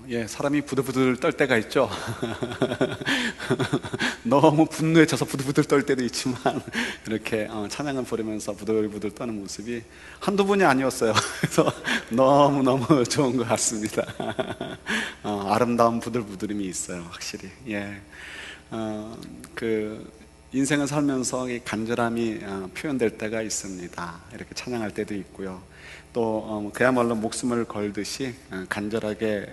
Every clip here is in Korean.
예, 사람이 부들부들 떨 때가 있죠. 너무 분노에 차서 부들부들 떨 때도 있지만, 이렇게 찬양을 부르면서 부들부들 떠는 모습이 한두 번이 아니었어요. 그래서 너무너무 좋은 것 같습니다. 아름다운 부들부들임이 있어요, 확실히. 예. 어, 그, 인생을 살면서 이 간절함이 표현될 때가 있습니다. 이렇게 찬양할 때도 있고요. 또 그야말로 목숨을 걸듯이 간절하게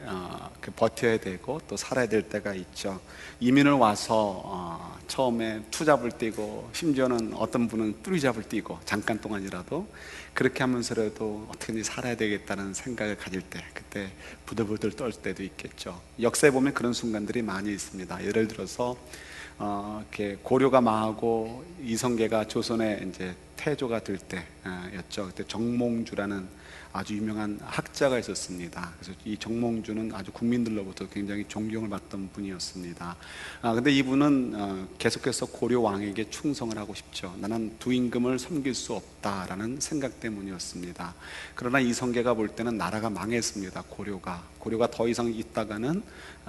버텨야 되고 또 살아야 될 때가 있죠. 이민을 와서 처음에 투잡을 뛰고, 심지어는 어떤 분은 뚜리잡을 뛰고, 잠깐 동안이라도 그렇게 하면서라도 어떻게든지 살아야 되겠다는 생각을 가질 때, 그때 부들부들 떨 때도 있겠죠. 역사에 보면 그런 순간들이 많이 있습니다. 예를 들어서 이렇게 고려가 망하고 이성계가 조선에 이제 태조가 될 때였죠. 그때 정몽주라는 아주 유명한 학자가 있었습니다. 그래서 이 정몽주는 아주 국민들로부터 굉장히 존경을 받던 분이었습니다. 근데 이분은 계속해서 고려 왕에게 충성을 하고 싶죠. 나는 두 임금을 섬길 수 없다라는 생각 때문이었습니다. 그러나 이성계가 볼 때는 나라가 망했습니다. 고려가 더 이상 있다가는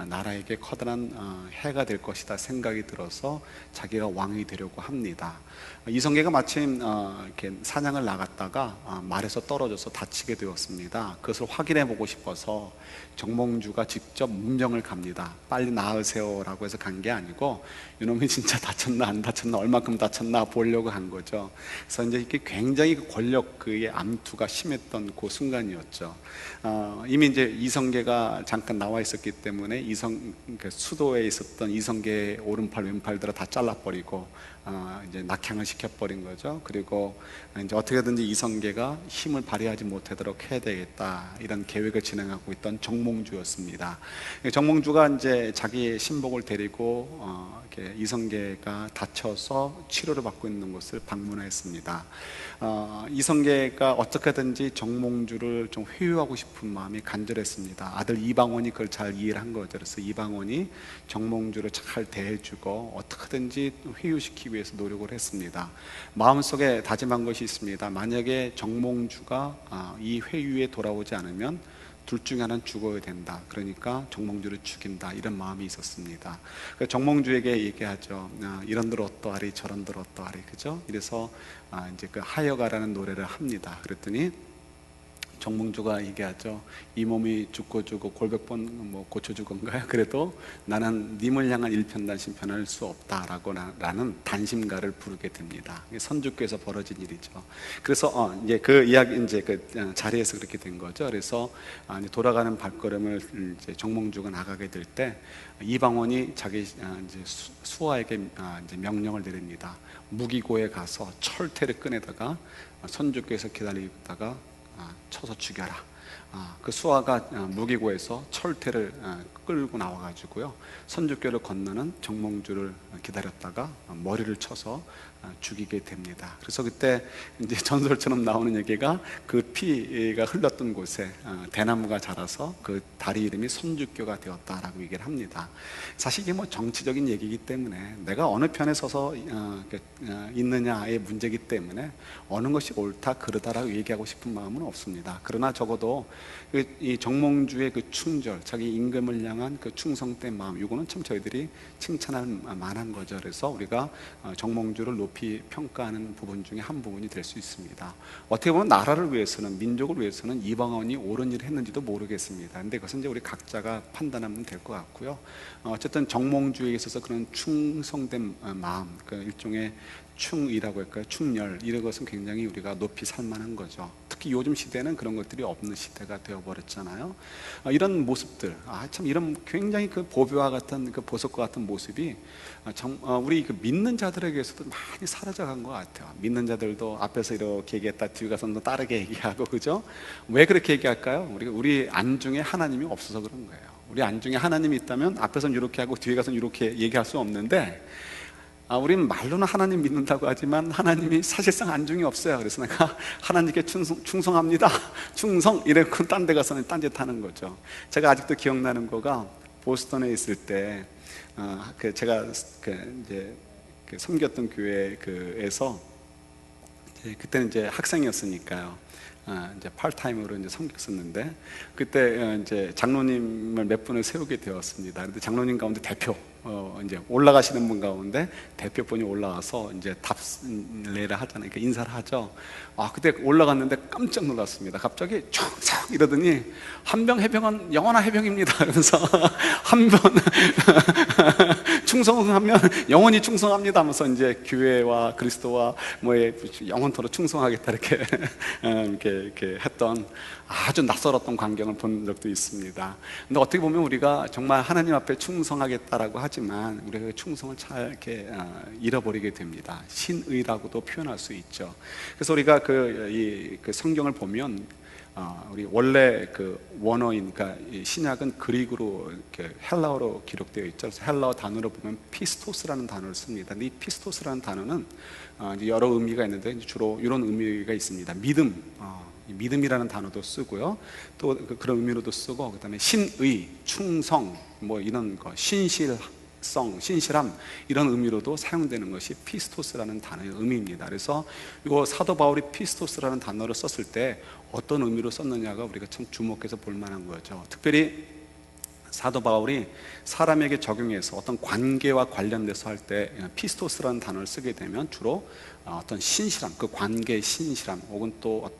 나라에게 커다란 해가 될 것이다 생각이 들어서 자기가 왕이 되려고 합니다. 이성계가 마침 이렇게 사냥을 나갔다가 말에서 떨어져서 다치게 되었습니다. 그것을 확인해 보고 싶어서 정몽주가 직접 문병을 갑니다. 빨리 나으세요라고 해서 간 게 아니고, 이놈이 진짜 다쳤나 안 다쳤나, 얼마큼 다쳤나 보려고 한 거죠. 그래서 이제 이게 굉장히 권력 그의 암투가 심했던 그 순간이었죠. 이미 이제 이성계가 잠깐 나와 있었기 때문에 수도에 있었던 이성계의 오른팔 왼팔들을 다 잘라버리고 이제 낙향을 시켜버린 거죠. 그리고 이제 어떻게든지 이성계가 힘을 발휘하지 못하도록 해야 되겠다, 이런 계획을 진행하고 있던 정몽주였습니다. 정몽주가 이제 자기 신복을 데리고 이렇게 이성계가 다쳐서 치료를 받고 있는 곳을 방문했습니다. 이성계가 어떻게든지 정몽주를 좀 회유하고 싶은 마음이 간절했습니다. 아들 이방원이 그걸 잘 이해를 한 거죠. 그래서 이방원이 정몽주를 잘 대해주고 어떻게든지 회유시키기 위해서 노력을 했습니다. 마음속에 다짐한 것이 있습니다. 만약에 정몽주가 이 회유에 돌아오지 않으면 둘 중에 하나는 죽어야 된다. 그러니까 정몽주를 죽인다, 이런 마음이 있었습니다. 정몽주에게 얘기하죠. 이런들 어떠하리 저런들 어떠하리, 그죠? 이래서 이제 그 하여가라는 노래를 합니다. 그랬더니 정몽주가 얘기하죠. 이 몸이 죽고 골백 번 고쳐 죽은가요? 그래도 나는 님을 향한 일편단심편할 수 없다라고 라는 단심가를 부르게 됩니다. 선주교에서 벌어진 일이죠. 그래서 이제 그 이야기, 이제 그 자리에서 그렇게 된 거죠. 그래서 이제 돌아가는 발걸음을 이제 정몽주가 나가게 될 때 이방원이 자기 이제 수하에게 이제 명령을 내립니다. 무기고에 가서 철퇴를 꺼내다가 선주교에서 기다리다가 쳐서 죽여라. 그 수하가 무기고에서 철퇴를 끌고 나와가지고요, 선주교를 건너는 정몽주를 기다렸다가 머리를 쳐서 죽이게 됩니다. 그래서 그때 이제 전설처럼 나오는 얘기가, 그 피가 흘렀던 곳에 대나무가 자라서 그 다리 이름이 선주교가 되었다라고 얘기를 합니다. 사실 이게 뭐 정치적인 얘기이기 때문에 내가 어느 편에 서서 있느냐의 문제이기 때문에 어느 것이 옳다 그르다라고 얘기하고 싶은 마음은 없습니다. 그러나 적어도 이 정몽주의 그 충절, 자기 임금을 향한 그 충성된 마음, 이거는 참 저희들이 칭찬할 만한 거죠. 그래서 우리가 정몽주를 높이 평가하는 부분 중에 한 부분이 될 수 있습니다. 어떻게 보면 나라를 위해서는, 민족을 위해서는 이방원이 옳은 일을 했는지도 모르겠습니다. 근데 그것은 이제 우리 각자가 판단하면 될 것 같고요. 어쨌든 정몽주에 있어서 그런 충성된 마음, 그 일종의 충이라고 할까요? 충열, 이런 것은 굉장히 우리가 높이 살만한 거죠. 특히 요즘 시대는 그런 것들이 없는 시대가 되어버렸잖아요. 이런 모습들, 참 이런 굉장히 그 보배와 같은, 그 보석과 같은 모습이 우리 그 믿는 자들에게서도 많이 사라져간 것 같아요. 믿는 자들도 앞에서 이렇게 얘기했다 뒤에 가서는 다르게 얘기하고, 그죠? 왜 그렇게 얘기할까요? 우리 안중에 하나님이 없어서 그런 거예요. 우리 안중에 하나님이 있다면 앞에서는 이렇게 하고 뒤에 가서는 이렇게 얘기할 수 없는데, 우리는 말로는 하나님 믿는다고 하지만 하나님이 사실상 안중이 없어요. 그래서 내가 하나님께 충성합니다, 충성, 이랬고 딴 데 가서는 딴짓 하는 거죠. 제가 아직도 기억나는 거가, 보스턴에 있을 때 제가 이제 섬겼던 교회에서 그때는 이제 학생이었으니까요, 이제 팔타임으로 이제 섬겼었는데, 그때 이제 장로님을 몇 분을 세우게 되었습니다. 근데 장로님 가운데 대표 이제 올라가시는 분 가운데 대표분이 올라와서 이제 답례를 하잖아요. 그러니까 인사를 하죠. 그때 올라갔는데 깜짝 놀랐습니다. 갑자기 촥촥 이러더니 한병 해병은 영원한 해병입니다. 그러면서 한병 충성하면 영원히 충성합니다 하면서 이제 교회와 그리스도와 뭐에 영원토록 충성하겠다 이렇게 했던 아주 낯설었던 광경을 본 적도 있습니다. 근데 어떻게 보면 우리가 정말 하나님 앞에 충성하겠다라고 하지만 우리가 그 충성을 잘 이렇게 잃어버리게 됩니다. 신의라고도 표현할 수 있죠. 그래서 우리가 그 성경을 보면 우리 원래 그 원어인, 그러니까 신약은 그리그로 이렇게 헬라어로 기록되어 있죠. 그래서 헬라어 단어로 보면 피스토스라는 단어를 씁니다. 근데 이 피스토스라는 단어는 여러 의미가 있는데 주로 이런 의미가 있습니다. 믿음, 믿음이라는 단어도 쓰고요. 또 그런 의미로도 쓰고, 그다음에 신의, 충성, 뭐 이런 거, 신실함 이런 의미로도 사용되는 것이 피스토스라는 단어의 의미입니다. 그래서 이거 사도 바울이 피스토스라는 단어를 썼을 때 어떤 의미로 썼느냐가 우리가 참 주목해서 볼 만한 거죠. 특별히 사도 바울이 사람에게 적용해서 어떤 관계와 관련돼서 할 때 피스토스라는 단어를 쓰게 되면 주로 어떤 신실함, 그 관계의 신실함, 혹은 또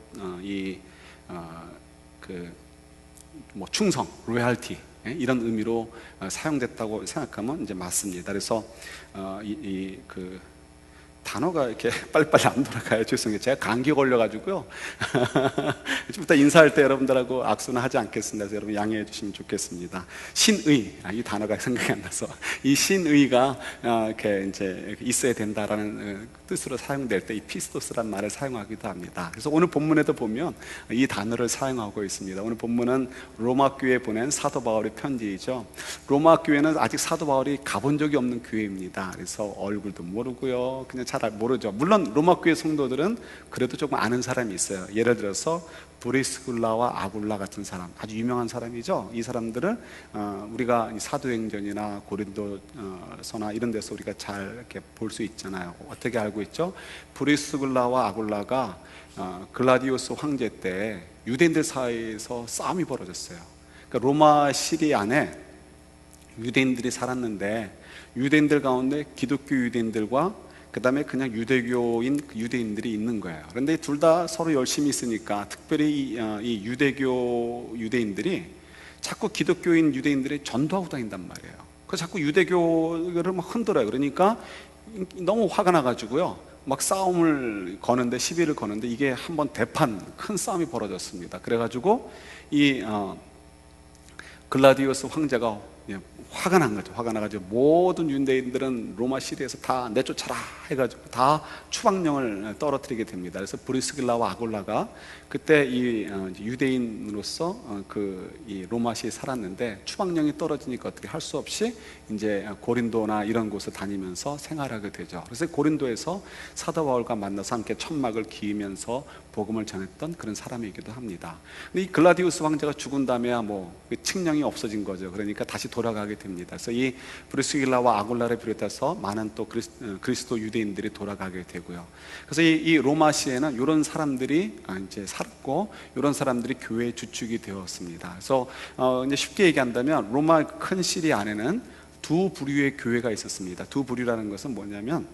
뭐 충성, 로얄티 이런 의미로 사용됐다고 생각하면 이제 맞습니다. 그래서 그 단어가 이렇게 빨리빨리 안 돌아가요. 죄송해요. 제가 감기 걸려가지고요. 좀 이따 인사할 때 여러분들하고 악수는 하지 않겠습니다. 그래서 여러분 양해해 주시면 좋겠습니다. 신의, 이 단어가 생각이 안 나서 이 신의가 이렇게 이제 있어야 된다라는 뜻으로 사용될 때 이 피스토스라는 말을 사용하기도 합니다. 그래서 오늘 본문에도 보면 이 단어를 사용하고 있습니다. 오늘 본문은 로마 교회에 보낸 사도 바울의 편지이죠. 로마 교회는 아직 사도 바울이 가본 적이 없는 교회입니다. 그래서 얼굴도 모르고요, 그냥 잘 모르죠. 물론 로마 교회 성도들은 그래도 조금 아는 사람이 있어요. 예를 들어서 브리스굴라와 아굴라 같은 사람, 아주 유명한 사람이죠. 이 사람들을 우리가 사도행전이나 고린도서나 이런 데서 우리가 잘 이렇게 볼 수 있잖아요. 어떻게 알고 있죠? 브리스굴라와 아굴라가 글라디우스 황제 때 유대인들 사이에서 싸움이 벌어졌어요. 그러니까 로마 시리 안에 유대인들이 살았는데, 유대인들 가운데 기독교 유대인들과 그 다음에 그냥 유대교인 유대인들이 있는 거예요. 그런데 둘 다 서로 열심히 있으니까, 특별히 이 유대교 유대인들이 자꾸 기독교인 유대인들이 전도하고 다닌단 말이에요. 그래서 자꾸 유대교를 막 흔들어요. 그러니까 너무 화가 나가지고요, 막 싸움을 거는데, 시비를 거는데, 이게 한번 큰 싸움이 벌어졌습니다. 그래가지고 이 글라디우스 황제가 화가 난 거죠. 화가 나가지고 모든 유대인들은 로마 시리에서 다 내쫓아라 해가지고 다 추방령을 떨어뜨리게 됩니다. 그래서 브리스길라와 아굴라가 그때 이 유대인으로서 이 로마시에 살았는데, 추방령이 떨어지니까 어떻게 할 수 없이 이제 고린도나 이런 곳을 다니면서 생활하게 되죠. 그래서 고린도에서 사도 바울과 만나서 함께 천막을 기으면서 복음을 전했던 그런 사람이기도 합니다. 근데 이 글라디우스 황제가 죽은 다음에야 칙령이 없어진 거죠. 그러니까 다시 돌아가게 됩니다. 그래서 이 브리스길라와 아굴라를 비롯해서 많은 또 그리스도 유대인들이 돌아가게 되고요. 그래서 이 로마시에는 이런 사람들이 이제 살았고, 이런 사람들이 교회의 주축이 되었습니다. 그래서 이제 쉽게 얘기한다면 로마 큰 시리 안에는 두 부류의 교회가 있었습니다. 두 부류라는 것은 뭐냐면,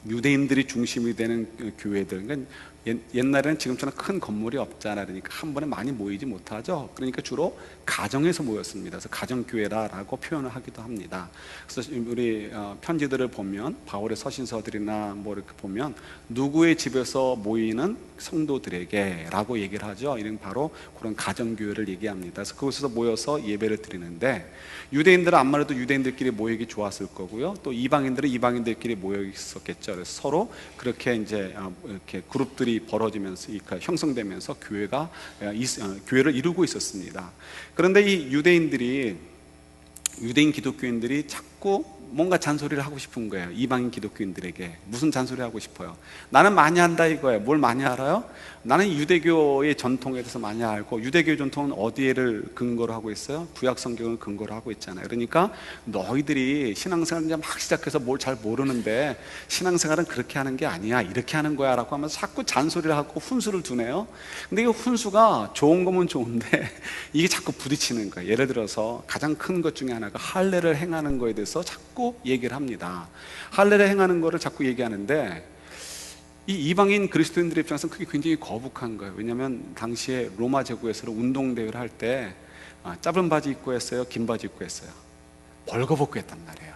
유대인들이 중심이 되는 교회들. 그러니까 옛날에는 지금처럼 큰 건물이 없잖아요. 그러니까 한 번에 많이 모이지 못하죠. 그러니까 주로 가정에서 모였습니다. 그래서 가정교회라고 표현을 하기도 합니다. 그래서 우리 편지들을 보면, 바울의 서신서들이나 뭐 이렇게 보면 누구의 집에서 모이는 성도들에게 라고 얘기를 하죠. 이런 바로 그런 가정교회를 얘기합니다. 그래서 그곳에서 모여서 예배를 드리는데, 유대인들은 아무래도 유대인들끼리 모이기 좋았을 거고요, 또 이방인들은 이방인들끼리 모여 있었겠죠. 그래서 서로 그렇게 이제 이렇게 그룹들이 벌어지면서 형성되면서 교회를 이루고 있었습니다. 그런데 이 유대인 기독교인들이 자꾸 자꾸 뭔가 잔소리를 하고 싶은 거예요. 이방인 기독교인들에게 무슨 잔소리 하고 싶어요? 나는 많이 한다 이거예요. 뭘 많이 알아요? 나는 유대교의 전통에 대해서 많이 알고, 유대교의 전통은 어디를 근거로 하고 있어요? 구약 성경을 근거로 하고 있잖아요. 그러니까 너희들이 신앙생활 이제 막 시작해서 뭘 잘 모르는데 신앙생활은 그렇게 하는 게 아니야, 이렇게 하는 거야 라고 하면서 자꾸 잔소리를 하고 훈수를 두네요. 근데 이 훈수가 좋은 거면 좋은데 이게 자꾸 부딪히는 거예요. 예를 들어서 가장 큰 것 중에 하나가 할례를 행하는 거에 대해서 자꾸 얘기를 합니다. 할례를 행하는 거를 자꾸 얘기하는데 이 이방인 그리스도인들의 입장에서는 그게 굉장히 거북한 거예요. 왜냐하면 당시에 로마 제국에서 운동대회를 할 때 짧은 바지 입고 했어요? 긴 바지 입고 했어요? 벌거벗고 했단 말이에요.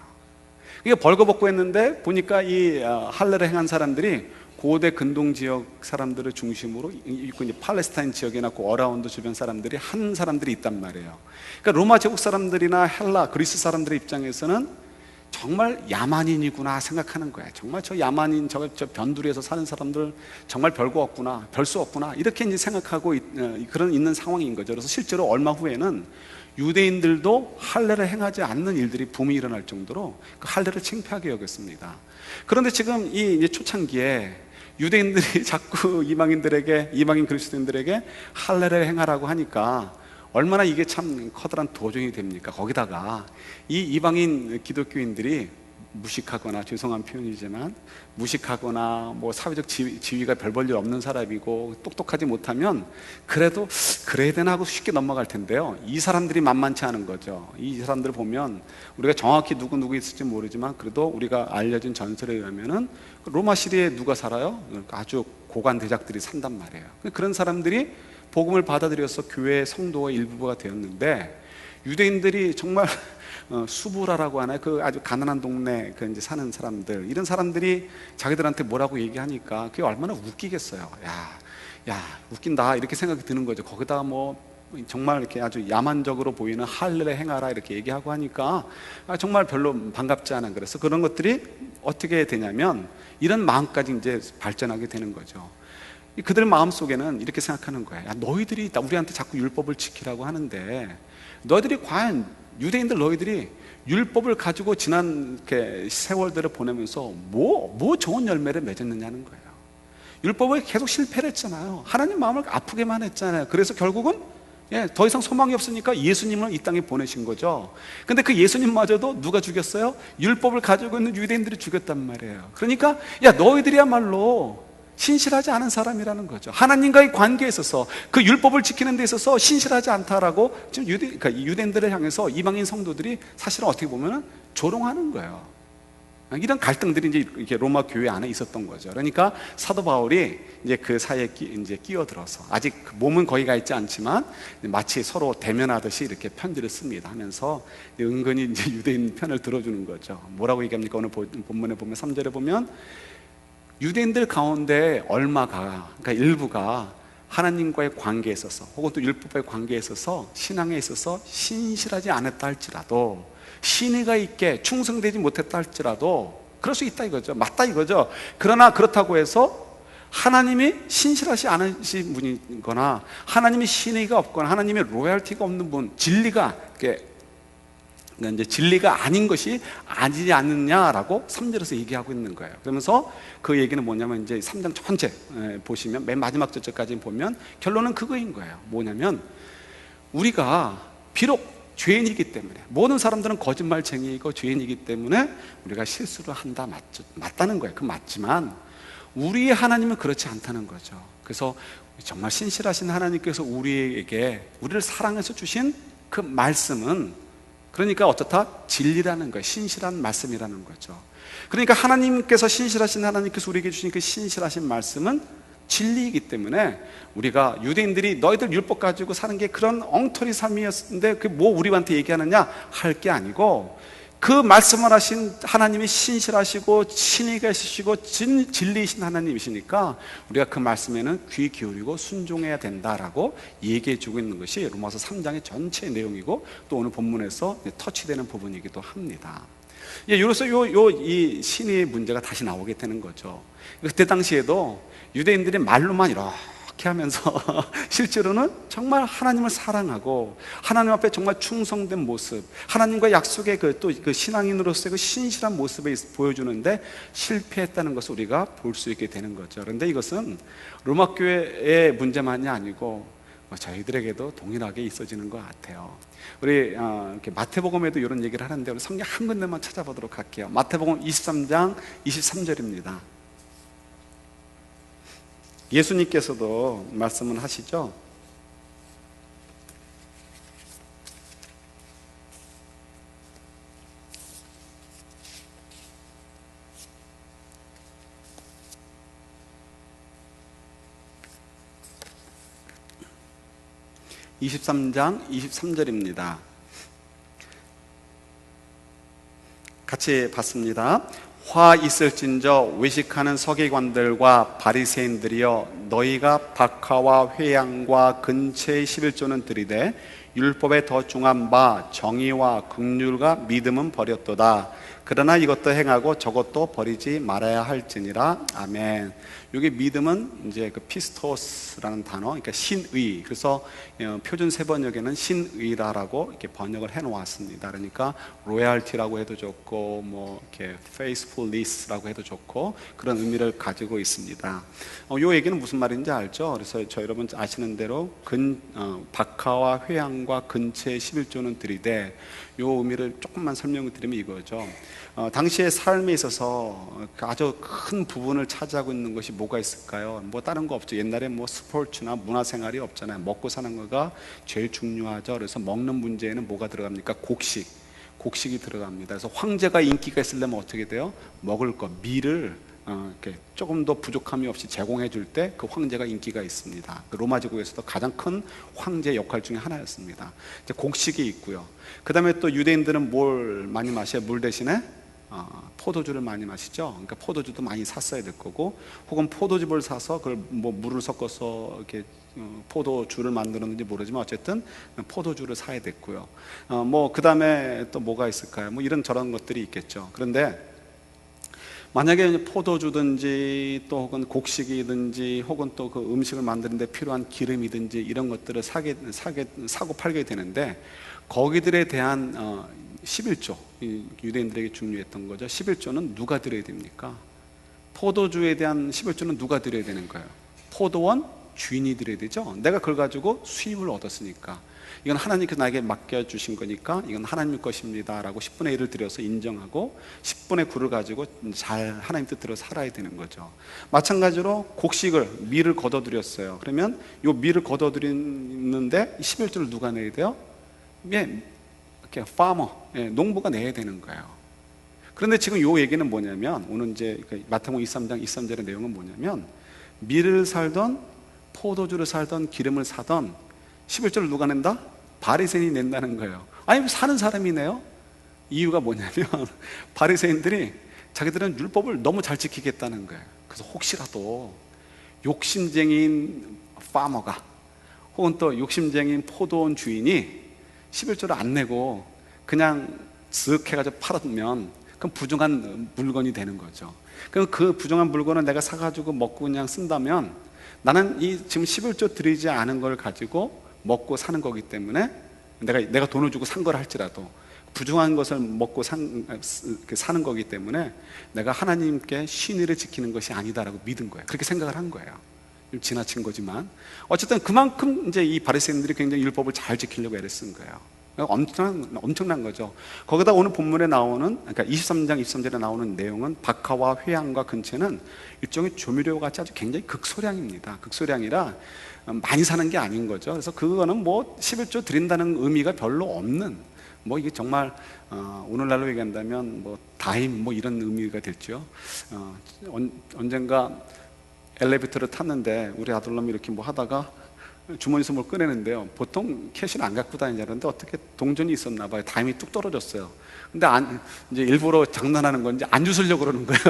이게 벌거벗고 했는데 보니까 이 할례를 행한 사람들이 고대 근동 지역 사람들을 중심으로 있고, 이제 팔레스타인 지역이나 그 어라운드 주변 사람들이 한 사람들이 있단 말이에요. 그러니까 로마 제국 사람들이나 헬라, 그리스 사람들의 입장에서는 정말 야만인이구나 생각하는 거야. 정말 저 야만인, 저 변두리에서 사는 사람들 정말 별거 없구나, 별 수 없구나, 이렇게 이제 생각하고 그런 있는 상황인 거죠. 그래서 실제로 얼마 후에는 유대인들도 할례를 행하지 않는 일들이 붐이 일어날 정도로 그 할례를 창피하게 여겼습니다. 그런데 지금 이 이제 초창기에 유대인들이 자꾸 이방인 그리스도인들에게 할례를 행하라고 하니까 얼마나 이게 참 커다란 도전이 됩니까? 거기다가 이 이방인 기독교인들이 무식하거나, 죄송한 표현이지만 무식하거나 뭐 사회적 지위가 별 볼 일 없는 사람이고 똑똑하지 못하면 그래도 그래야 되나 하고 쉽게 넘어갈 텐데요, 이 사람들이 만만치 않은 거죠. 이 사람들을 보면 우리가 정확히 누구 있을지 모르지만 그래도 우리가 알려진 전설에 의하면은 로마 시대에 누가 살아요? 아주 고관 대작들이 산단 말이에요. 그런 사람들이 복음을 받아들여서 교회의 성도의 일부가 되었는데, 유대인들이 정말 수브라라고 하나요? 그 아주 가난한 동네 그 이제 사는 사람들, 이런 사람들이 자기들한테 뭐라고 얘기하니까 그게 얼마나 웃기겠어요. 야, 웃긴다, 이렇게 생각이 드는 거죠. 거기다가 뭐 정말 이렇게 아주 야만적으로 보이는 할례를 행하라 이렇게 얘기하고 하니까 정말 별로 반갑지 않은, 그래서 그런 것들이 어떻게 되냐면 이런 마음까지 이제 발전하게 되는 거죠. 그들 마음속에는 이렇게 생각하는 거예요. 야, 너희들이 우리한테 자꾸 율법을 지키라고 하는데 너희들이 과연, 유대인들 너희들이 율법을 가지고 지난 세월들을 보내면서 뭐 좋은 열매를 맺었느냐는 거예요. 율법을 계속 실패를 했잖아요. 하나님 마음을 아프게만 했잖아요. 그래서 결국은 더 이상 소망이 없으니까 예수님을 이 땅에 보내신 거죠. 근데 그 예수님마저도 누가 죽였어요? 율법을 가지고 있는 유대인들이 죽였단 말이에요. 그러니까 야, 너희들이야말로 신실하지 않은 사람이라는 거죠. 하나님과의 관계에 있어서, 그 율법을 지키는 데 있어서 신실하지 않다라고 지금 그러니까 유대인들을 향해서 이방인 성도들이 사실은 어떻게 보면 조롱하는 거예요. 이런 갈등들이 이제 이렇게 로마 교회 안에 있었던 거죠. 그러니까 사도 바울이 이제 그 사이에 이제 끼어들어서, 아직 몸은 거기 가 있지 않지만 마치 서로 대면하듯이 이렇게 편지를 씁니다. 하면서 은근히 이제 유대인 편을 들어주는 거죠. 뭐라고 얘기합니까? 오늘 본문에 보면 3절에 보면 유대인들 가운데 그러니까 일부가 하나님과의 관계에 있어서 혹은 또 율법의 관계에 있어서 신앙에 있어서 신실하지 않았다 할지라도, 신의가 있게 충성되지 못했다 할지라도 그럴 수 있다 이거죠. 맞다 이거죠. 그러나 그렇다고 해서 하나님이 신실하지 않으신 분이거나 하나님이 신의가 없거나 하나님의 로얄티가 없는 분, 진리가 이제 진리가 아닌 것이 아니지 않느냐라고 3절에서 얘기하고 있는 거예요. 그러면서 그 얘기는 뭐냐면 이제 3장 전체 보시면 맨 마지막 절까지 보면 결론은 그거인 거예요. 뭐냐면 우리가 비록 죄인이기 때문에, 모든 사람들은 거짓말쟁이이고 죄인이기 때문에 우리가 실수를 한다, 맞다는 거예요. 그 맞지만 우리의 하나님은 그렇지 않다는 거죠. 그래서 정말 신실하신 하나님께서 우리를 사랑해서 주신 그 말씀은, 그러니까 어떻다? 진리라는 거예요. 신실한 말씀이라는 거죠. 그러니까 하나님께서, 신실하신 하나님께서 우리에게 주신 그 신실하신 말씀은 진리이기 때문에 우리가, 유대인들이 너희들 율법 가지고 사는 게 그런 엉터리 삶이었는데 그 뭐 우리한테 얘기하느냐 할 게 아니고, 그 말씀을 하신 하나님이 신실하시고 신의가 있으시고 진리이신 하나님이시니까 우리가 그 말씀에는 귀 기울이고 순종해야 된다라고 얘기해 주고 있는 것이 로마서 3장의 전체 내용이고, 또 오늘 본문에서 터치되는 부분이기도 합니다. 여기서 이 신의의 문제가 다시 나오게 되는 거죠. 그때 당시에도 유대인들이 말로만 이렇게 그렇게 하면서 실제로는 정말 하나님을 사랑하고 하나님 앞에 정말 충성된 모습, 하나님과 약속의 그 신앙인으로서의 그 신실한 모습을 보여주는데 실패했다는 것을 우리가 볼 수 있게 되는 거죠. 그런데 이것은 로마 교회의 문제만이 아니고 저희들에게도 동일하게 있어지는 것 같아요. 우리 이렇게 마태복음에도 이런 얘기를 하는데 우리 성경 한 군데만 찾아보도록 할게요. 마태복음 23장 23절입니다. 예수님께서도 말씀을 하시죠. (23장 23절입니다) 같이 봤습니다. 화 있을진저 외식하는 서기관들과 바리새인들이여, 너희가 박하와 회양과 근체의 11조는 들이되 율법에 더 중한 바 정의와 긍휼과 믿음은 버렸도다. 그러나 이것도 행하고 저것도 버리지 말아야 할지니라. 아멘. 여기 믿음은 이제 그 피스토스라는 단어, 그러니까 신의. 그래서 표준 세번역에는 신의라고 이렇게 번역을 해 놓았습니다. 그러니까 로얄티라고 해도 좋고, 뭐 이렇게 faithfulness라고 해도 좋고, 그런 의미를 가지고 있습니다. 요 얘기는 무슨 말인지 알죠? 그래서 저 여러분 아시는 대로 박하와 회양과 근체의 11조는 들이되, 요 의미를 조금만 설명을 드리면 이거죠. 당시의 삶에 있어서 아주 큰 부분을 차지하고 있는 것이 뭐가 있을까요? 뭐 다른 거 없죠. 옛날에 뭐 스포츠나 문화생활이 없잖아요. 먹고 사는 거가 제일 중요하죠. 그래서 먹는 문제에는 뭐가 들어갑니까? 곡식이 들어갑니다. 그래서 황제가 인기가 있으려면 어떻게 돼요? 먹을 거, 밀을 이렇게 조금 더 부족함이 없이 제공해 줄 때 그 황제가 인기가 있습니다. 로마 제국에서도 가장 큰 황제 역할 중에 하나였습니다. 이제 곡식이 있고요. 그 다음에 또 유대인들은 뭘 많이 마셔요? 물 대신에 포도주를 많이 마시죠. 그러니까 포도주도 많이 샀어야 될 거고, 혹은 포도즙을 사서 그걸 뭐 물을 섞어서 이렇게 포도주를 만들었는지 모르지만 어쨌든 포도주를 사야 됐고요. 뭐 그 다음에 또 뭐가 있을까요? 뭐 이런 저런 것들이 있겠죠. 그런데 만약에 포도주든지 또 혹은 곡식이든지 혹은 또 그 음식을 만드는 데 필요한 기름이든지 이런 것들을 사고 팔게 되는데, 거기들에 대한 11조, 유대인들에게 중요했던 거죠. 11조는 누가 드려야 됩니까? 포도주에 대한 11조는 누가 드려야 되는 거예요? 포도원 주인이 드려야 되죠. 내가 그걸 가지고 수입을 얻었으니까, 이건 하나님께서 나에게 맡겨주신 거니까 이건 하나님 것입니다 라고 10분의 1을 드려서 인정하고 10분의 9를 가지고 잘 하나님 뜻대로 살아야 되는 거죠. 마찬가지로 곡식을, 밀을 걷어들였어요. 그러면 이 밀을 걷어들이는데 11조를 누가 내야 돼요? 이렇게 파머, 농부가 내야 되는 거예요. 그런데 지금 이 얘기는 뭐냐면, 오늘 이제 마태복음 23장 23절의 내용은 뭐냐면, 밀을 살던 포도주를 살던 기름을 사던 11조를 누가 낸다? 바리새인이 낸다는 거예요. 아니, 사는 사람이 내요? 이유가 뭐냐면 바리새인들이 자기들은 율법을 너무 잘 지키겠다는 거예요. 그래서 혹시라도 욕심쟁이인 파머가 혹은 또 욕심쟁이인 포도원 주인이 11조를 안 내고 그냥 쓱 해가지고 팔았으면 그럼 부정한 물건이 되는 거죠. 그럼 그 부정한 물건을 내가 사가지고 먹고 그냥 쓴다면, 나는 이 지금 11조 드리지 않은 걸 가지고 먹고 사는 거기 때문에, 내가 돈을 주고 산 걸 할지라도 부정한 것을 먹고 사는 거기 때문에 내가 하나님께 신의를 지키는 것이 아니다라고 믿은 거예요. 그렇게 생각을 한 거예요. 좀 지나친 거지만 어쨌든 그만큼 이제 이 바리새인들이 굉장히 율법을 잘 지키려고 애를 쓴 거예요. 엄청난 거죠. 거기다 오늘 본문에 나오는, 그러니까 23장 23절에 나오는 내용은 박하와 회양과 근체는 일종의 조미료 같이 아주 굉장히 극소량입니다. 극소량이라 많이 사는 게 아닌 거죠. 그래서 그거는 뭐 11조 드린다는 의미가 별로 없는, 뭐 이게 정말 오늘날로 얘기한다면 뭐 다임 뭐 이런 의미가 됐죠. 언젠가 엘리베이터를 탔는데 우리 아들놈이 이렇게 뭐 하다가 주머니에서 뭘 꺼내는데요, 보통 캐시를 안 갖고 다니는데 어떻게 동전이 있었나 봐요. 다임이 뚝 떨어졌어요. 근데 이제 일부러 장난하는 건지 안 주우려고 그러는 거예요.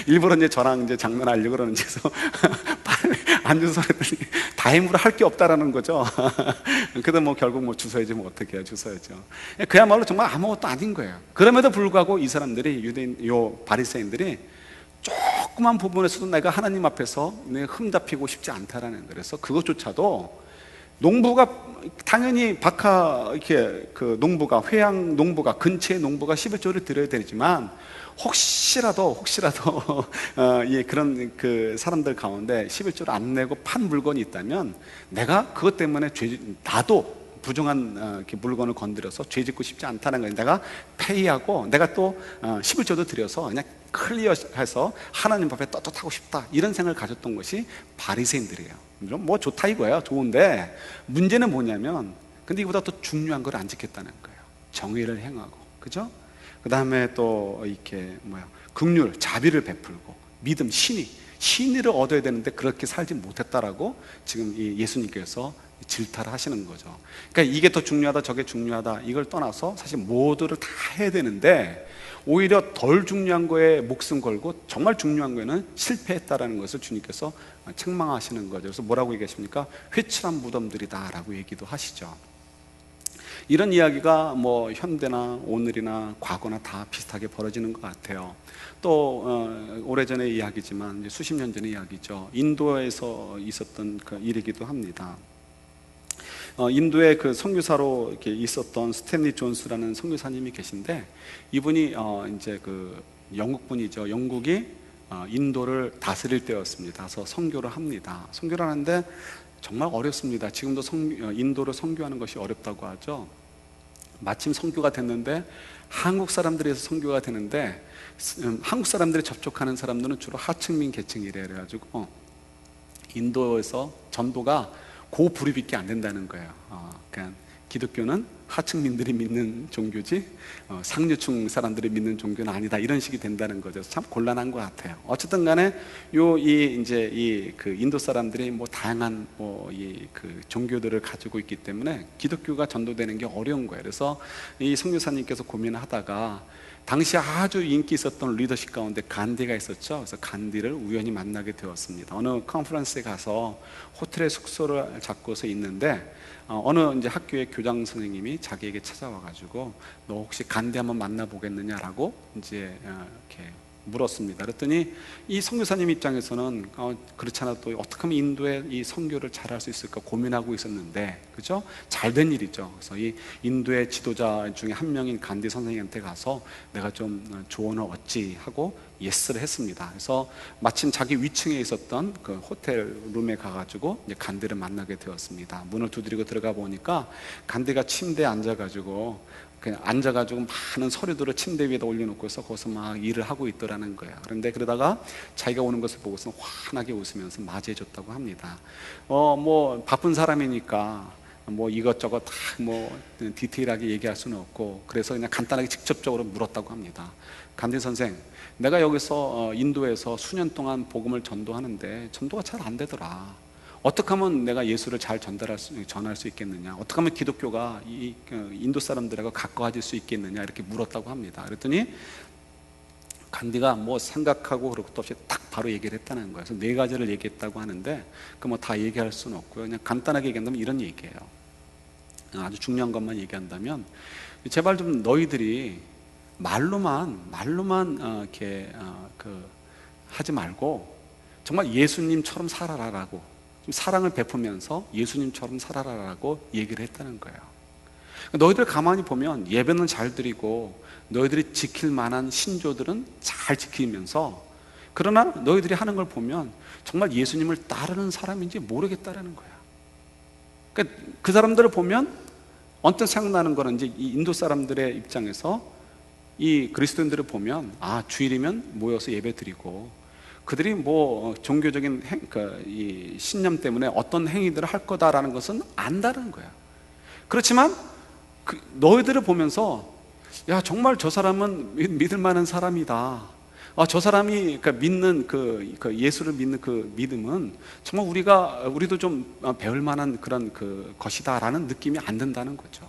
일부러 이제 저랑 이제 장난하려고 그러는지 해서 안 주워랬더니 다임으로 할 게 없다라는 거죠. 그래도 뭐 결국 뭐 주워야지, 뭐 어떻게 해요, 주워야죠. 그야말로 정말 아무것도 아닌 거예요. 그럼에도 불구하고 이 사람들이, 바리새인들이 조그만 부분에서도 내가 하나님 앞에서 내가 흠잡히고 싶지 않다라는 거예요. 그래서 그것조차도 농부가 당연히 이렇게 그 농부가 회양 농부가 근처의 농부가 11조를 드려야 되지만 혹시라도 예, 그런 그 사람들 가운데 11조를 안 내고 판 물건이 있다면 내가 그것 때문에 나도 부정한 이렇게 물건을 건드려서 죄 짓고 싶지 않다는 거예요. 내가 페이하고 내가 또 11조도 드려서 그냥 클리어해서 하나님 앞에 떳떳하고 싶다, 이런 생각을 가졌던 것이 바리새인들이에요. 뭐 좋다 이거예요. 좋은데 문제는 뭐냐면, 근데 이보다 더 중요한 걸 안 지켰다는 거예요. 정의를 행하고, 그죠? 그 다음에 또 이렇게 긍휼, 자비를 베풀고, 믿음, 신의를 얻어야 되는데 그렇게 살지 못했다라고 지금 이 예수님께서 질타를 하시는 거죠. 그러니까 이게 더 중요하다, 저게 중요하다, 이걸 떠나서 사실 모두를 다 해야 되는데 오히려 덜 중요한 거에 목숨 걸고 정말 중요한 거에는 실패했다라는 것을 주님께서 책망하시는 거죠. 그래서 뭐라고 얘기하십니까? 회칠한 무덤들이다라고 얘기도 하시죠. 이런 이야기가 뭐 현대나 오늘이나 과거나 다 비슷하게 벌어지는 것 같아요. 또 오래전의 이야기지만 이제 수십 년 전의 이야기죠. 인도에서 있었던 그 일이기도 합니다. 인도의 그 선교사로 이렇게 있었던 스탠리 존스라는 선교사님이 계신데, 이분이 이제 그 영국 분이죠. 영국이 인도를 다스릴 때였습니다. 그래서 선교를 합니다. 선교를 하는데 정말 어렵습니다. 지금도 인도를 선교하는 것이 어렵다고 하죠. 마침 선교가 됐는데 한국 사람들에서 선교가 되는데 한국 사람들이 접촉하는 사람들은 주로 하층민 계층이래. 그래가지고 인도에서 전도가 고불입밖에 안 된다는 거예요. 그러니까 기독교는 하층민들이 믿는 종교지 상류층 사람들이 믿는 종교는 아니다, 이런 식이 된다는 거죠. 참 곤란한 것 같아요. 어쨌든 간에 그 인도 사람들이 뭐 다양한 그 종교들을 가지고 있기 때문에 기독교가 전도되는 게 어려운 거예요. 그래서 이 선교사님께서 고민을 하다가 당시 아주 인기 있었던 리더십 가운데 간디가 있었죠. 그래서 간디를 우연히 만나게 되었습니다. 어느 컨퍼런스에 가서 호텔에 숙소를 잡고서 있는데 어느 이제 학교의 교장 선생님이 자기에게 찾아와가지고 너 혹시 간디 한번 만나보겠느냐라고 이제 이렇게 물었습니다. 그랬더니 이 선교사님 입장에서는 그렇잖아, 또 어떻게 하면 인도의 이 선교를 잘할 수 있을까 고민하고 있었는데, 그죠? 잘된 일이죠. 그래서 이 인도의 지도자 중에 한 명인 간디 선생님한테 가서 내가 좀 조언을 얻지 하고 예스를 했습니다. 그래서 마침 자기 위층에 있었던 그 호텔 룸에 가가지고 이제 간디를 만나게 되었습니다. 문을 두드리고 들어가 보니까 간디가 침대에 앉아가지고 그냥 앉아가지고 많은 서류들을 침대 위에다 올려놓고서 거기서 막 일을 하고 있더라는 거예요. 그런데 그러다가 자기가 오는 것을 보고서 환하게 웃으면서 맞이해줬다고 합니다. 뭐 바쁜 사람이니까 뭐 이것저것 다 뭐 디테일하게 얘기할 수는 없고, 그래서 그냥 간단하게 직접적으로 물었다고 합니다. 간디 선생, 내가 여기서 인도에서 수년 동안 복음을 전도하는데 전도가 잘 안 되더라. 어떻게 하면 내가 예수를 잘 전할 수 있겠느냐? 어떻게 하면 기독교가 이 인도 사람들하고 가까워질 수 있겠느냐? 이렇게 물었다고 합니다. 그랬더니 간디가 뭐 생각하고 그럴 것도 없이 딱 바로 얘기를 했다는 거예요. 그래서 네 가지를 얘기했다고 하는데 그 뭐 다 얘기할 수는 없고요. 그냥 간단하게 얘기한다면 이런 얘기예요. 아주 중요한 것만 얘기한다면, 제발 좀 너희들이 말로만 이렇게 하지 말고 정말 예수님처럼 살아라라고, 좀 사랑을 베푸면서 예수님처럼 살아라라고 얘기를 했다는 거예요. 너희들 가만히 보면 예배는 잘 드리고 너희들이 지킬 만한 신조들은 잘 지키면서, 그러나 너희들이 하는 걸 보면 정말 예수님을 따르는 사람인지 모르겠다라는 거야. 그러니까 그 사람들을 보면 언뜻 생각나는 거는 이제 이 인도 사람들의 입장에서 이 그리스도인들을 보면 주일이면 모여서 예배 드리고 그들이 뭐 종교적인 이 신념 때문에 어떤 행위들을 할 거다라는 것은 안다는 거야. 그렇지만 너희들을 보면서 야, 정말 저 사람은 믿을 만한 사람이다. 저 사람이 믿는 그 예수를 믿는 그 믿음은 정말 우리도 좀 배울 만한 그런 것이다라는 느낌이 안 든다는 거죠.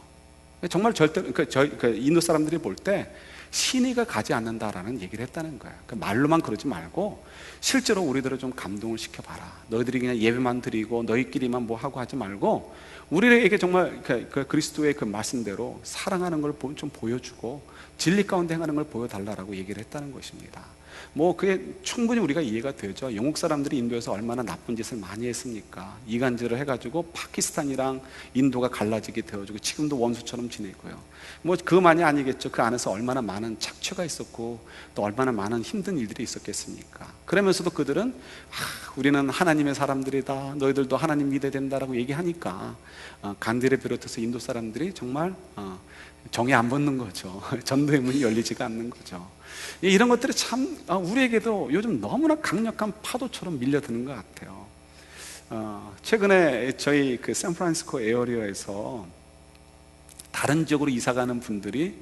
정말 절대 인도 사람들이 볼 때 신의가 가지 않는다라는 얘기를 했다는 거예요. 말로만 그러지 말고 실제로 우리들을 좀 감동을 시켜봐라. 너희들이 그냥 예배만 드리고 너희끼리만 뭐 하고 하지 말고 우리에게 정말 그리스도의 그 말씀대로 사랑하는 걸 좀 보여주고 진리 가운데 행하는 걸 보여달라고 얘기를 했다는 것입니다. 뭐 그게 충분히 우리가 이해가 되죠. 영국 사람들이 인도에서 얼마나 나쁜 짓을 많이 했습니까? 이간질을 해가지고 파키스탄이랑 인도가 갈라지게 되어지고 지금도 원수처럼 지내고요. 뭐 그만이 아니겠죠. 그 안에서 얼마나 많은 착취가 있었고 또 얼마나 많은 힘든 일들이 있었겠습니까? 그러면서도 그들은 우리는 하나님의 사람들이다, 너희들도 하나님 믿어야 된다라고 얘기하니까 간디를 비롯해서 인도 사람들이 정말 정이 안 붙는 거죠. 전도의 문이 열리지가 않는 거죠. 이런 것들이 참 우리에게도 요즘 너무나 강력한 파도처럼 밀려드는 것 같아요. 최근에 저희 그 샌프란시스코 에어리어에서 다른 지역으로 이사 가는 분들이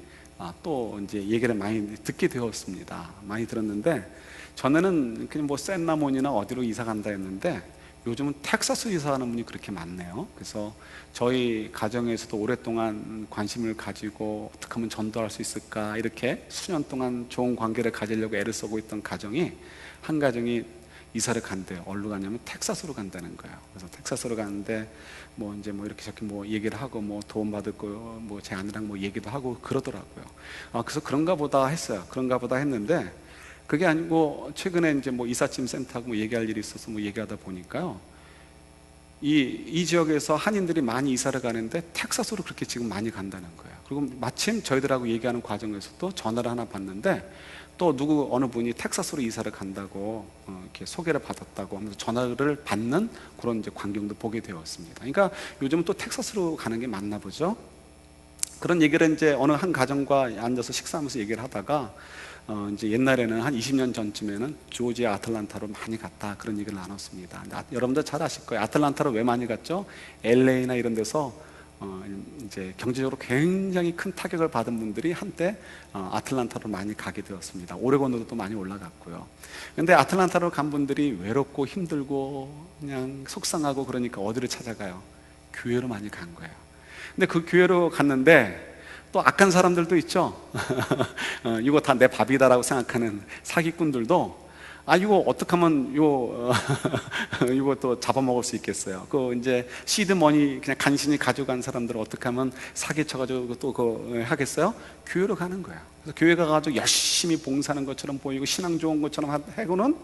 또 이제 얘기를 많이 듣게 되었습니다. 많이 들었는데, 전에는 그냥 뭐 샌나몬이나 어디로 이사 간다 했는데 요즘은 텍사스 이사하는 분이 그렇게 많네요. 그래서 저희 가정에서도 오랫동안 관심을 가지고 어떻게 하면 전도할 수 있을까, 이렇게 수년 동안 좋은 관계를 가지려고 애를 쓰고 있던 가정이, 한 가정이 이사를 간대요. 어디로 가냐면 텍사스로 간다는 거예요. 그래서 텍사스로 가는데 뭐 이제 뭐 이렇게 저렇게 뭐 얘기를 하고 뭐 도움 받을 거 뭐 제 아내랑 뭐 얘기도 하고 그러더라고요. 그래서 그런가 보다 했어요. 그런가 보다 했는데, 그게 아니고 최근에 이제 뭐 이삿짐 센터하고 뭐 얘기할 일이 있어서 뭐 얘기하다 보니까요, 이 지역에서 한인들이 많이 이사를 가는데 텍사스로 그렇게 지금 많이 간다는 거예요. 그리고 마침 저희들하고 얘기하는 과정에서도 전화를 하나 받는데, 또 누구 어느 분이 텍사스로 이사를 간다고 이렇게 소개를 받았다고 하면서 전화를 받는 그런 이제 광경도 보게 되었습니다. 그러니까 요즘은 또 텍사스로 가는 게 맞나 보죠. 그런 얘기를 이제 어느 한 가정과 앉아서 식사하면서 얘기를 하다가 이제 옛날에는 한 20년 전쯤에는 조지아 아틀란타로 많이 갔다, 그런 얘기를 나눴습니다. 여러분들 잘 아실 거예요. 아틀란타로 왜 많이 갔죠? LA나 이런 데서 이제 경제적으로 굉장히 큰 타격을 받은 분들이 한때 아틀란타로 많이 가게 되었습니다. 오레곤으로 또 많이 올라갔고요. 근데 아틀란타로 간 분들이 외롭고 힘들고 그냥 속상하고 그러니까 어디를 찾아가요? 교회로 많이 간 거예요. 근데 그 교회로 갔는데 또 악한 사람들도 있죠. 이거 다 내 밥이다라고 생각하는 사기꾼들도, 이거 어떻게 하면 이거 또 잡아먹을 수 있겠어요. 그 이제 시드머니 그냥 간신히 가져간 사람들을 어떻게 하면 사기쳐가지고 또 하겠어요? 교회로 가는 거예요. 그래서 교회 가가지고 열심히 봉사하는 것처럼 보이고 신앙 좋은 것처럼 하고는,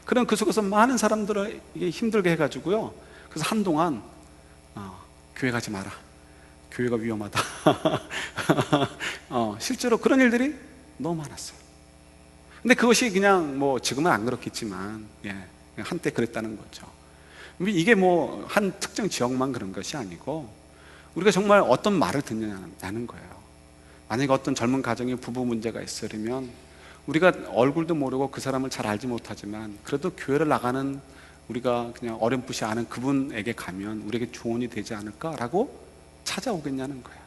그런 그 속에서 많은 사람들을 이게 힘들게 해가지고요. 그래서 한동안 교회 가지 마라, 교회가 위험하다. 실제로 그런 일들이 너무 많았어요. 근데 그것이 그냥 뭐 지금은 안 그렇겠지만 한때 그랬다는 거죠. 이게 뭐 한 특정 지역만 그런 것이 아니고, 우리가 정말 어떤 말을 듣느냐는 거예요. 만약에 어떤 젊은 가정에 부부 문제가 있으려면 우리가 얼굴도 모르고 그 사람을 잘 알지 못하지만 그래도 교회를 나가는 우리가 그냥 어렴풋이 아는 그분에게 가면 우리에게 조언이 되지 않을까라고 찾아오겠냐는 거예요.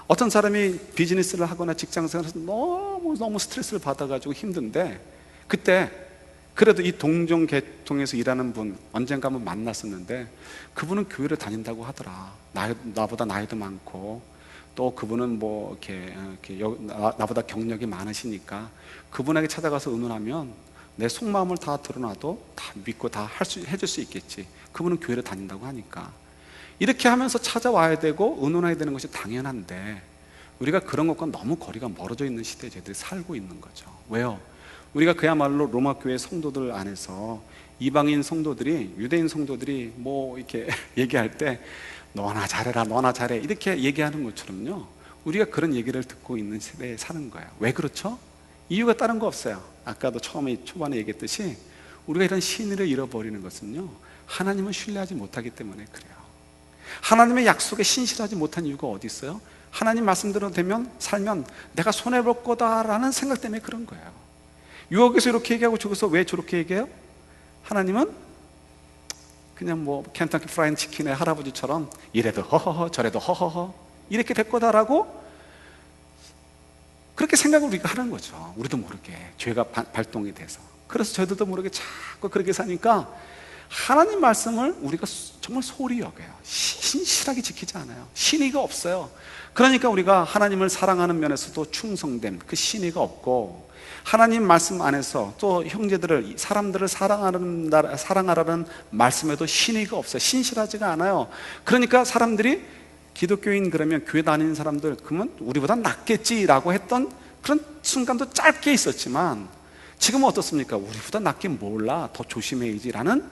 어떤 사람이 비즈니스를 하거나 직장생활에서 너무 스트레스를 받아가지고 힘든데, 그때 그래도 이 동종 계통에서 일하는 분 언젠가 한번 만났었는데, 그분은 교회를 다닌다고 하더라. 나보다 나이도 많고 또 그분은 뭐 이렇게 나보다 경력이 많으시니까 그분에게 찾아가서 의논하면 내 속마음을 다 드러나도 다 믿고 다 해줄 수 있겠지. 그분은 교회를 다닌다고 하니까. 이렇게 하면서 찾아와야 되고 의논해야 되는 것이 당연한데, 우리가 그런 것과 너무 거리가 멀어져 있는 시대에 저희들이 살고 있는 거죠. 왜요? 우리가 그야말로 로마 교회 성도들 안에서 이방인 성도들이, 유대인 성도들이 뭐 이렇게 얘기할 때 너나 잘해라, 너나 잘해, 이렇게 얘기하는 것처럼요, 우리가 그런 얘기를 듣고 있는 시대에 사는 거예요. 왜 그렇죠? 이유가 다른 거 없어요. 아까도 초반에 얘기했듯이 우리가 이런 신의를 잃어버리는 것은요, 하나님을 신뢰하지 못하기 때문에 그래요. 하나님의 약속에 신실하지 못한 이유가 어디 있어요? 하나님 말씀대로 살면 내가 손해볼 거다라는 생각 때문에 그런 거예요. 유혹에서 이렇게 얘기하고 저기서 왜 저렇게 얘기해요? 하나님은 그냥 뭐 켄터키 프라이드 치킨의 할아버지처럼 이래도 허허허 저래도 허허허 이렇게 될 거다라고 그렇게 생각을 우리가 하는 거죠. 우리도 모르게 죄가 발동이 돼서. 그래서 저희들도 모르게 자꾸 그렇게 사니까 하나님 말씀을 우리가 정말 소홀히 여겨요. 신실하게 지키지 않아요. 신의가 없어요. 그러니까 우리가 하나님을 사랑하는 면에서도 충성됨, 그 신의가 없고, 하나님 말씀 안에서 또 형제들을, 사람들을 사랑하라는 말씀에도 신의가 없어요. 신실하지가 않아요. 그러니까 사람들이 기독교인 그러면 교회 다니는 사람들 그러면 우리보다 낫겠지라고 했던 그런 순간도 짧게 있었지만, 지금은 어떻습니까? 우리보다 낫긴 몰라, 더 조심해야지라는,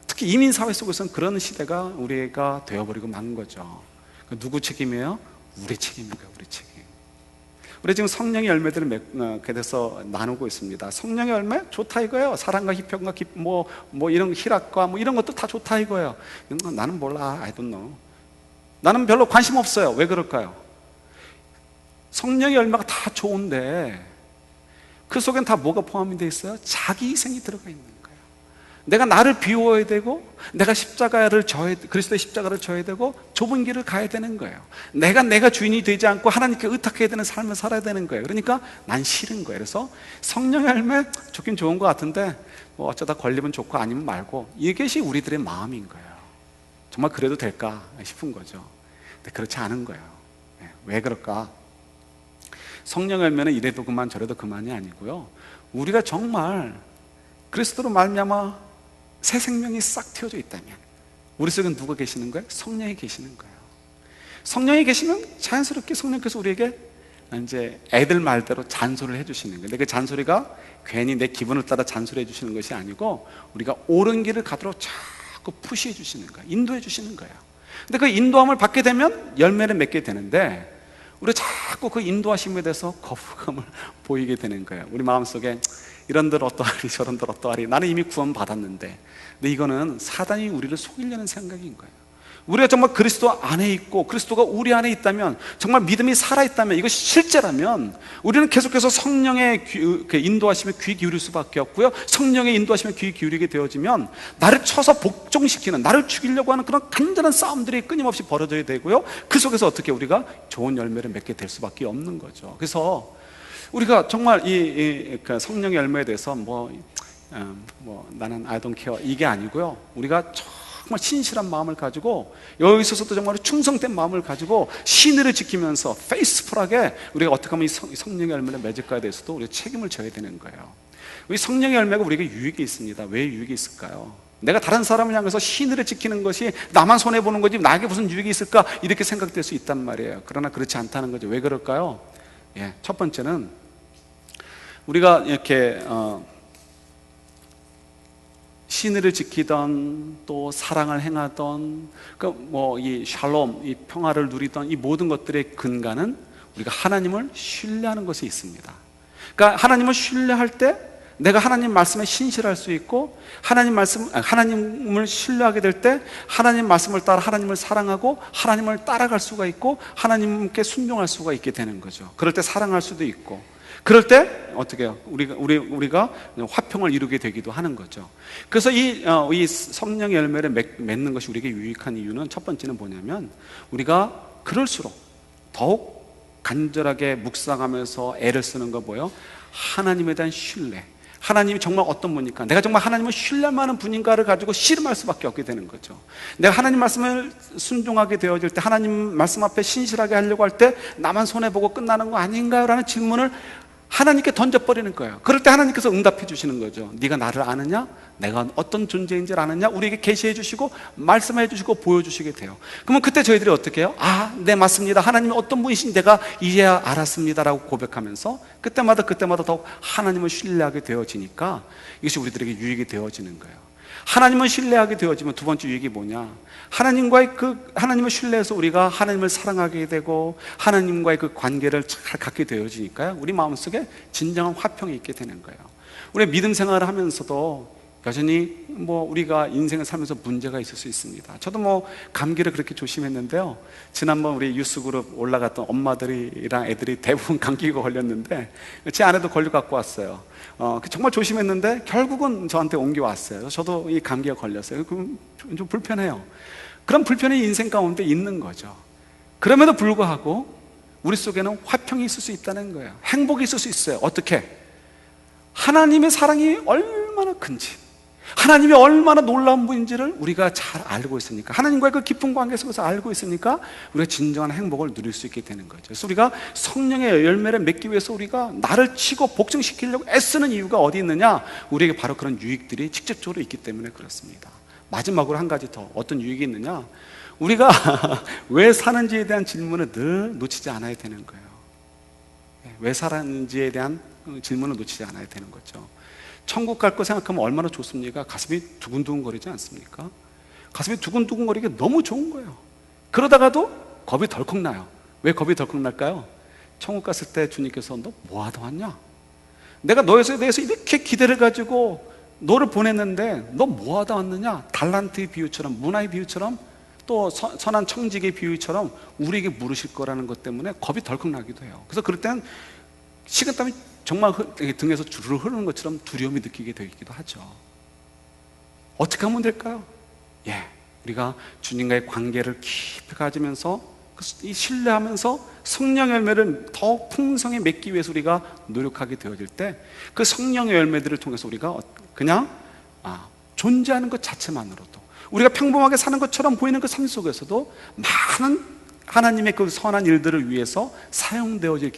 특히 이민사회 속에서는 그런 시대가 우리가 되어버리고 만 거죠. 누구 책임이에요? 우리 책임입니다. 우리 책임. 우리 지금 성령의 열매들을 계속해서 나누고 있습니다. 성령의 열매? 좋다 이거예요. 사랑과 희평과 뭐 이런 희락과 뭐 이런 것도 다 좋다 이거예요. 나는 몰라. I don't know. 나는 별로 관심 없어요. 왜 그럴까요? 성령의 열매가 다 좋은데 그 속엔 다 뭐가 포함이 되어 있어요? 자기 희생이 들어가 있는 거예요. 내가 나를 비워야 되고, 내가 그리스도의 십자가를 져야 되고, 좁은 길을 가야 되는 거예요. 내가 주인이 되지 않고 하나님께 의탁해야 되는 삶을 살아야 되는 거예요. 그러니까 난 싫은 거예요. 그래서 성령의 열매 좋긴 좋은 것 같은데 뭐 어쩌다 걸리면 좋고 아니면 말고, 이것이 우리들의 마음인 거예요. 정말 그래도 될까 싶은 거죠. 근데 그렇지 않은 거예요. 왜 그럴까? 성령의 열매는 이래도 그만 저래도 그만이 아니고요, 우리가 정말 그리스도로 말미암아 새 생명이 싹 틔워져 있다면 우리 속에 누가 계시는 거예요? 성령이 계시는 거예요. 성령이 계시면 자연스럽게 성령께서 우리에게 이제 애들 말대로 잔소리를 해주시는 거예요. 근데 그 잔소리가 괜히 내 기분을 따라 잔소리해 주시는 것이 아니고, 우리가 옳은 길을 가도록 자꾸 푸시해 주시는 거예요. 인도해 주시는 거예요. 근데 그 인도함을 받게 되면 열매를 맺게 되는데, 우리가 자꾸 그 인도하심에 대해서 거부감을 보이게 되는 거예요. 우리 마음속에 이런들 어떠하리 저런들 어떠하리, 나는 이미 구원 받았는데. 근데 이거는 사단이 우리를 속이려는 생각인 거예요. 우리가 정말 그리스도 안에 있고 그리스도가 우리 안에 있다면, 정말 믿음이 살아있다면, 이것이 실제라면 우리는 계속해서 성령의 인도하심에 귀 기울일 수밖에 없고요, 성령의 인도하심에 귀 기울이게 되어지면 나를 쳐서 복종시키는, 나를 죽이려고 하는 그런 간절한 싸움들이 끊임없이 벌어져야 되고요, 그 속에서 어떻게 우리가 좋은 열매를 맺게 될 수밖에 없는 거죠. 그래서 우리가 정말 그 성령의 열매에 대해서 나는 I don't care 이게 아니고요, 우리가 정말 신실한 마음을 가지고, 여기 있어서도 정말 충성된 마음을 가지고 신의를 지키면서 페이스풀하게 우리가 어떻게 하면 이 성령의 열매를 맺을까에 대해서도 우리가 책임을 져야 되는 거예요. 이 성령의 열매가 우리에게 유익이 있습니다. 왜 유익이 있을까요? 내가 다른 사람을 향해서 신의를 지키는 것이 나만 손해보는 거지 나에게 무슨 유익이 있을까, 이렇게 생각될 수 있단 말이에요. 그러나 그렇지 않다는 거죠. 왜 그럴까요? 첫 번째는 우리가 이렇게 신의를 지키던, 또 사랑을 행하던, 이 샬롬, 이 평화를 누리던 이 모든 것들의 근간은 우리가 하나님을 신뢰하는 것에 있습니다. 그러니까 하나님을 신뢰할 때 내가 하나님 말씀에 신실할 수 있고, 하나님을 신뢰하게 될 때 하나님 말씀을 따라 하나님을 사랑하고 하나님을 따라갈 수가 있고 하나님께 순종할 수가 있게 되는 거죠. 그럴 때 사랑할 수도 있고, 그럴 때 어떻게 해요? 우리가 화평을 이루게 되기도 하는 거죠. 그래서 이 성령의 열매를 맺는 것이 우리에게 유익한 이유는, 첫 번째는 뭐냐면, 우리가 그럴수록 더욱 간절하게 묵상하면서 애를 쓰는 거 뭐예요? 하나님에 대한 신뢰. 하나님이 정말 어떤 분입니까? 내가 정말 하나님을 신뢰할 만한 분인가를 가지고 씨름할 수밖에 없게 되는 거죠. 내가 하나님 말씀을 순종하게 되어질 때, 하나님 말씀 앞에 신실하게 하려고 할 때 나만 손해보고 끝나는 거 아닌가요? 라는 질문을 하나님께 던져버리는 거예요. 그럴 때 하나님께서 응답해 주시는 거죠. 네가 나를 아느냐? 내가 어떤 존재인지를 아느냐? 우리에게 계시해 주시고 말씀해 주시고 보여주시게 돼요. 그러면 그때 저희들이 어떻게 해요? 네, 맞습니다. 하나님이 어떤 분이신지 내가 이제야 알았습니다 라고 고백하면서 그때마다 더욱 하나님을 신뢰하게 되어지니까 이것이 우리들에게 유익이 되어지는 거예요. 하나님을 신뢰하게 되어지면 두 번째 유익이 뭐냐? 하나님을 신뢰해서 우리가 하나님을 사랑하게 되고 하나님과의 그 관계를 잘 갖게 되어지니까요, 우리 마음속에 진정한 화평이 있게 되는 거예요. 우리 믿음 생활을 하면서도 여전히 우리가 인생을 살면서 문제가 있을 수 있습니다. 저도 감기를 그렇게 조심했는데요, 지난번 우리 유스그룹 올라갔던 엄마들이랑 애들이 대부분 감기가 걸렸는데 제 아내도 걸려 갖고 왔어요. 정말 조심했는데 결국은 저한테 옮겨왔어요. 저도 이 감기가 걸렸어요. 그럼 좀 불편해요. 그런 불편이 인생 가운데 있는 거죠. 그럼에도 불구하고 우리 속에는 화평이 있을 수 있다는 거예요. 행복이 있을 수 있어요. 어떻게? 하나님의 사랑이 얼마나 큰지, 하나님이 얼마나 놀라운 분인지를 우리가 잘 알고 있으니까, 하나님과의 그 깊은 관계 속에서 알고 있으니까 우리가 진정한 행복을 누릴 수 있게 되는 거죠. 그래서 우리가 성령의 열매를 맺기 위해서 우리가 나를 치고 복종시키려고 애쓰는 이유가 어디 있느냐? 우리에게 바로 그런 유익들이 직접적으로 있기 때문에 그렇습니다. 마지막으로 한 가지 더, 어떤 유익이 있느냐? 우리가 왜 사는지에 대한 질문을 늘 놓치지 않아야 되는 거예요. 왜 살았는지에 대한 질문을 놓치지 않아야 되는 거죠. 천국 갈 거 생각하면 얼마나 좋습니까? 가슴이 두근두근거리지 않습니까? 가슴이 두근두근거리기 너무 좋은 거예요. 그러다가도 겁이 덜컥 나요. 왜 겁이 덜컥 날까요? 천국 갔을 때 주님께서 너 뭐 하다 왔냐? 내가 너에 대해서 이렇게 기대를 가지고 너를 보냈는데 너 뭐 하다 왔느냐? 달란트의 비유처럼, 문화의 비유처럼, 또 선한 청직의 비유처럼 우리에게 물으실 거라는 것 때문에 겁이 덜컥 나기도 해요. 그래서 그럴 때는 식은땀이 정말 등에서 주르르 흐르는 것처럼 두려움이 느끼게 되기도 하죠. 어떻게 하면 될까요? 우리가 주님과의 관계를 깊이 가지면서 이 신뢰하면서 성령의 열매를 더 풍성히 맺기 위해서 우리가 노력하게 되어질 때 그 성령의 열매들을 통해서 우리가 그냥 존재하는 것 자체만으로도, 우리가 평범하게 사는 것처럼 보이는 그 삶 속에서도 많은 하나님의 그 선한 일들을 위해서 사용되어질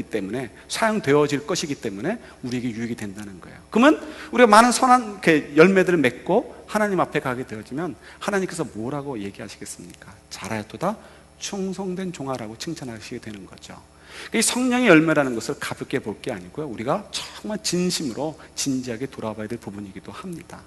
것이기 때문에 우리에게 유익이 된다는 거예요. 그러면 우리가 많은 선한 열매들을 맺고 하나님 앞에 가게 되어지면 하나님께서 뭐라고 얘기하시겠습니까? 잘하였도다 충성된 종아라고 칭찬하시게 되는 거죠. 이 성령의 열매라는 것을 가볍게 볼 게 아니고요, 우리가 정말 진심으로 진지하게 돌아봐야 될 부분이기도 합니다.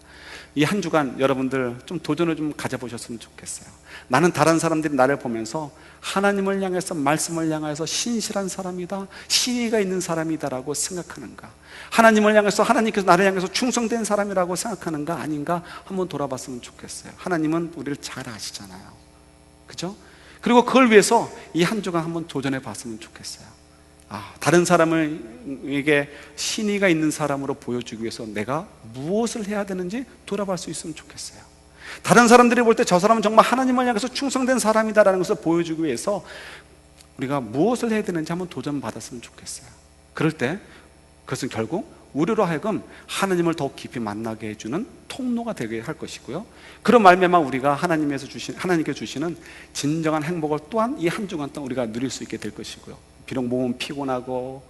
이 한 주간 여러분들 좀 도전을 좀 가져보셨으면 좋겠어요. 나는 다른 사람들이 나를 보면서 하나님을 향해서, 말씀을 향해서 신실한 사람이다, 신의가 있는 사람이다라고 생각하는가? 하나님을 향해서, 하나님께서 나를 향해서 충성된 사람이라고 생각하는가 아닌가 한번 돌아봤으면 좋겠어요. 하나님은 우리를 잘 아시잖아요, 그죠? 그리고 그걸 위해서 이 한 주간 한번 도전해 봤으면 좋겠어요. 다른 사람에게 신의가 있는 사람으로 보여주기 위해서 내가 무엇을 해야 되는지 돌아볼 수 있으면 좋겠어요. 다른 사람들이 볼 때 저 사람은 정말 하나님을 향해서 충성된 사람이다라는 것을 보여주기 위해서 우리가 무엇을 해야 되는지 한번 도전 받았으면 좋겠어요. 그럴 때 그것은 결국 우리로 하여금 하나님을 더욱 깊이 만나게 해주는 통로가 되게 할 것이고요, 그런 말미암아 우리가 하나님께 주시는 진정한 행복을 또한 이 한 주간 동안 우리가 누릴 수 있게 될 것이고요, 비록 몸은 피곤하고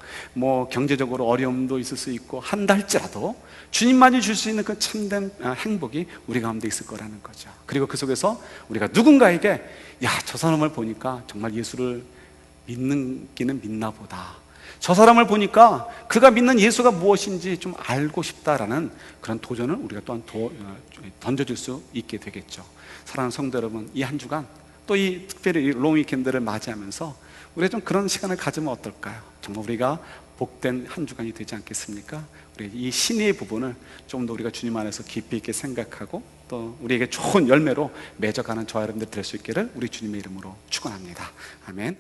경제적으로 어려움도 있을 수 있고 한다 할지라도 주님만이 줄 수 있는 그 참된 행복이 우리 가운데 있을 거라는 거죠. 그리고 그 속에서 우리가 누군가에게 저 사람을 보니까 정말 예수를 믿기는 믿나 보다, 저 사람을 보니까 그가 믿는 예수가 무엇인지 좀 알고 싶다라는 그런 도전을 우리가 또한 던져줄 수 있게 되겠죠. 사랑하는 성도 여러분, 이 한 주간 또 이 특별히 롱 위켄드를 맞이하면서 우리가 좀 그런 시간을 가지면 어떨까요? 정말 우리가 복된 한 주간이 되지 않겠습니까? 우리 이 신의 부분을 좀 더 우리가 주님 안에서 깊이 있게 생각하고 또 우리에게 좋은 열매로 맺어가는 저와 여러분들 될 수 있기를 우리 주님의 이름으로 축원합니다. 아멘.